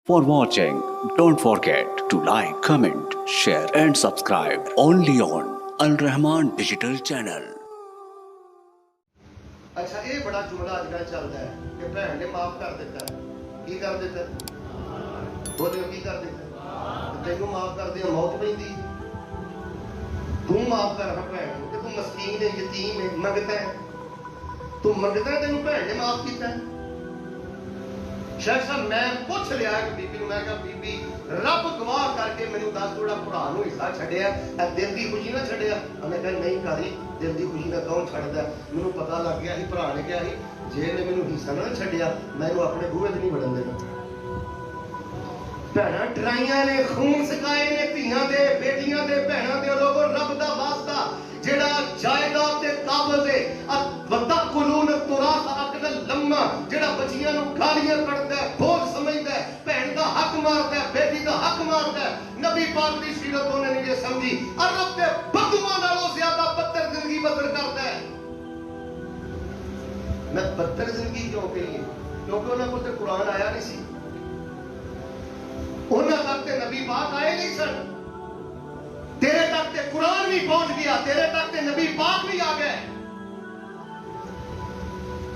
For watching, don't forget to like, comment, share and subscribe only on Al Rahman Digital Channel. अच्छा ये बड़ा जुमला अजकल चलता है कि भैन ने माफ कर दिता है की कर दिता बोलियो की कर दिता तेनू माफ कर दिया मौत पैंदी तू माफ कर भैन कि तू मस्कीन है यतीम है मंगता है तू मंगता है तेनू भैन ने माफ किया है शेख साहब मैं पूछ लिया कि बीबी ने मैं कहा बीबी रब गवाह करके मैनू दस थोड़ा भरा नू हिस्सा छड़िया दिल की खुशी ना छड़िया मैं कहा नहीं कारी दिल की खुशी ना कौन छड़दा मैनू पता लग गया ही भरा ने कहा ही जे ने मैनू हिस्सा ना छड़िया मैनू अपने बूहे ते नहीं वड़न देना भैणां डराइयां ने खून सिकाए ने धीआं दे बेटियां दे भैणां दे लोगों रब दा वास्ता जेड़ा जायदाद दे काबिल है वतकुलून तुरास अकल लम्मा जेड़ा बच्चियां नु गालियां कढदा है बोझ समझदा है भैन दा हक मारदा है बेटी दा हक मारदा है नबी पाक दी सीरत उन्हें नहीं ये समझी अरब दे बदुआ नालों ज्यादा बदतर जिंदगी बसर करदा है मैं बदतर जिंदगी क्यों कही है क्योंकि उन्हां कोल ते कुरान आया नहीं सी उन्हां तक ते नबी पाक आए नहीं सन तेरे तक ते कुरान भी पहुंच गया तेरे तक ते नबी पाक भी आ गए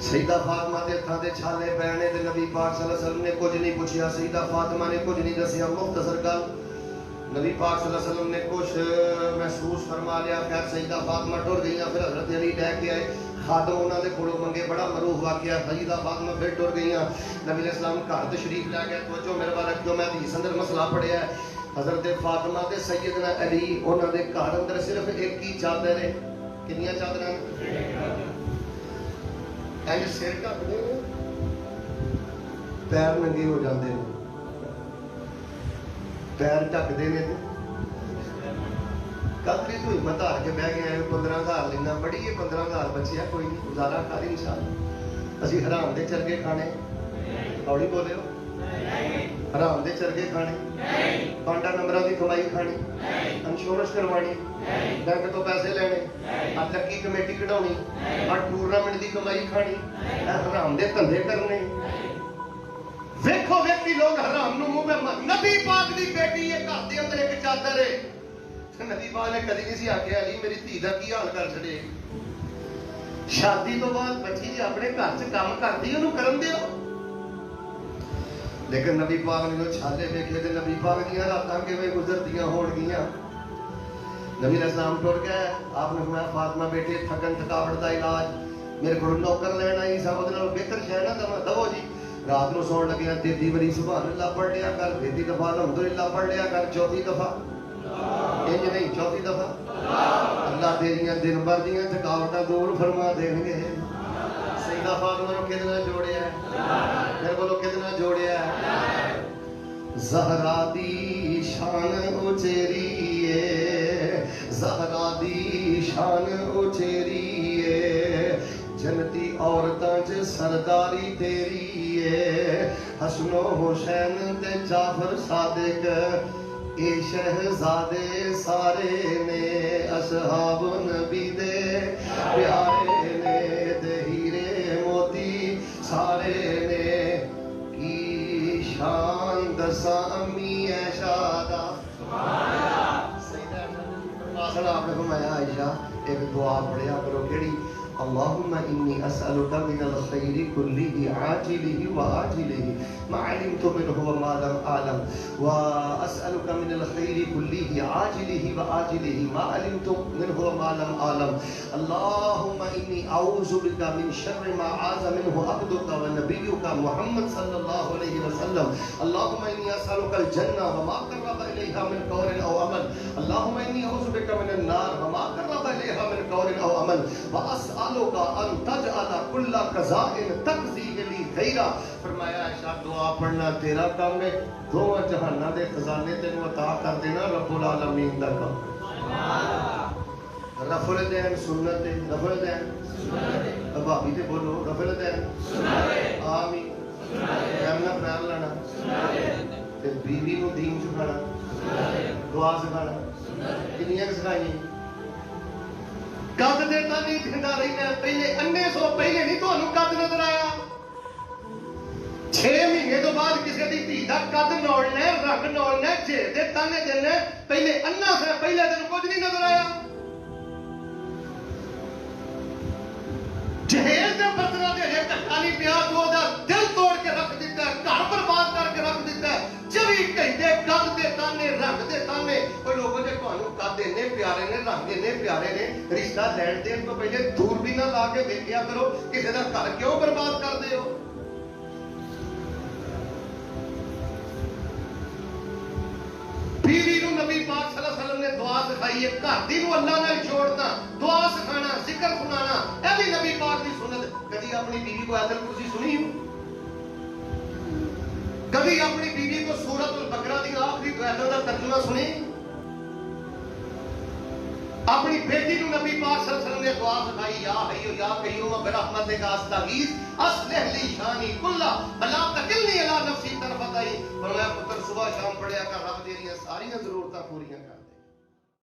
सईदा फातिमा दे हत्थां ते छाले पैने ते नबी पाक सल्लल्लाहु अलैहि वसल्लम ने कुछ नहीं पूछा सईदा फातिमा ने कुछ नहीं दसिया मुख्तसर गल नबी पाक सल्लल्लाहु अलैहि वसल्लम ने कुछ महसूस फरमा लिया फिर सईदा फातिमा टुर गई फिर हजरत अली लेके आए खादम उन्हां दे कोलों मंगे बड़ा मरूफ वाकया सईदा फातिमा फिर टुर गई नबी अलैहिस्सलाम घर तशरीफ ला गए तवज्जो मेरे वाल रखियो मैं हदीस अंदर मसला पढ़िया हजरत फातिमा ते सैयदना अली उन्हां दे घर अंदर सिर्फ एक ही चादर है कितनी चादरां ऐ सिर ढकदे पैर नंगे हो जाते हैं पैर ढकते ने कदरी तो हिम्मत हार के बह गए 15,000 लेना बड़ी है 15,000 बचिया कोई नहीं गुजारा कर इंसान असी हराम दे चरगे खाने हौली बोलियो हराम दे चरगे खाने पांडा नंबरां की कमाई खानी इंश्योरेंस करवानी बैंक तो पैसे लेने लक्की कमेटी कढाउणी टूरनामेंट की कमाई खानी हराम दे धंधे करने वेखो वेखी लोग हराम नूं मुंह में नबी पाक दी बेटी है घर दे अंदर एक चादर है नबी पाक ने कदी नहीं सी आख्या अली मेरी धी दा की हाल कर छड़े शादी तो बाद बच्ची जी अपने घर च काम करदी ओनू करन दिओ लेकिन नबी पाक ने जो छाले देखे थे नबी पाक दी रातां किवें गुजरदियां होणगियां नबी अलैहिस्सलाम टुर गए आपने फरमाया फातिमा बेटी थकन थकावट दा इलाज मेरे को नौकर लेना ही सब ओदे नाल बेहतर शै ना दवो जी रात को सौण लगे 33 बारी सुभान अल्लाह पढ़ लिया कर 33 दफा अल्हम्दुलिल्लाह पढ़ लिया कर 34 दफा इंज नहीं 34 दफा अल्लाह तेरियां दिन भर दियां थकावटां दूर फरमा देणगे सईदा फातिमा नु किदे नाल जोड़िया मेरे को किदे नाल जोड़िया ज़हरा दी शान उचेरी है ज़हरा दी शान उचेरी है जनती औरतां च सरदारी तेरी है हसनो हुसैन ते जाफर सादिक ए शहजादे सारे ने असहाब नबी दे प्यारे ने ते हीरे मोती सारे ने की शान दसा अम्मी ऐशादा आपने फरमाया आयशा एक दुआ पढ़िया करो केड़ी अल्लाहुम्मा इन्नी अस्अलुका मिनल खैरि कुल्लिहि आजिलिहि व आजिलिहि मा अलिमतु मिनहु व मा लम आलम व अस्अलुका मिनल खैरि कुल्लिहि आजिलिहि व आजिलिहि मा अलिमतु मिनहु व मा लम आलम अल्लाहुम्मा इन्नी अऊज़ु बिका मिन शर्रि मा आज़ा मिनहु अब्दुका व नबियुका मुहम्मद सल्लल्लाहु अलैहि वसल्लम अल्लाहुम्मा इन्नी अस्अलुकल जन्नह व मा क़र्रबा इलैहा मिन क़ौलिन औ अमल अल्लाहुम्मा इन्नी अऊज़ु बिका मिनन नार व मा क़र्रबा इलैहा मिन क़ौलिन औ अमल व अस्अलुका अन तजअला कुल्ला क़ज़ाइन तक़ज़ी ली खैरा फरमाया आयशा दुआ पढ़ना तेरा काम है दोवां जहानां दे खजाने तेनू अता कर देना रब्बुल आलमीन दा काम रफुल दैन सुन्नत है रफुल दैन सुन्नत है भाभी ते बोलो रफुल दैन सुन्नत है आमीन सुन्नत है करना प्यार लाना सुन्नत है ते बीवी नू दीन सिखाना सुन्नत है दुआ सिखाना सुन्नत है कितनियां सिखाइयां कद देता नहीं जिंदा रही पहले अन्ने सो पहले नहीं तो कद नजर आया 6 महीने महीने तो बाद किसी की धी का कद नौलना है, रंग नौलना है, झेर दे ताने देने, पहले अन्ना से पहले दिन कुछ नहीं नजर आया। जहेज के बर्तनों के हजे धक्का नहीं पिया तो ओदा दिल तोड़ के रख दिता है, घर बर्बाद करके रख दिता है। 24 घंटे कद दे ताने, रंग दे ताने। कोई लोगों ने तुहानू कद इन्ने प्यारे ने, रंग इन्ने प्यारे ने, रिश्ता लैन देन तो पहले दूरबीन ला के देखिया करो किसी का घर क्यों बर्बाद करते हो। बीवी नूं नबी पाक सल्लल्लाहु अलैहि वसल्लम ने दुआ सिखाई है, घर दी नूं अल्लाह नाल जोड़ना, दुआ सिखाना, जिक्र सुनाना, यह भी नबी पाक की सुन्नत। कभी अपनी बीवी को आयतुल कुर्सी सुनी हो? कभी अपनी बीवी को सूरत अल बकरा की आखिरी आयत का तर्जुमा सुनी? अपनी बेटी को नबी पाक सल्लल्लाहु अलैहि वसल्लम ने दुआ सिखाई, या हय्यु या कय्यूम बिरहमतिका अस्तगीस अस्लिह ली शानी कुल्ला वला तकिलनी अला नफ्सी तरफत अईन। फरमाया पुत्र सुबह शाम पढ़िया कर, रब तेरी सारी जरूरतां पूरी कर दे।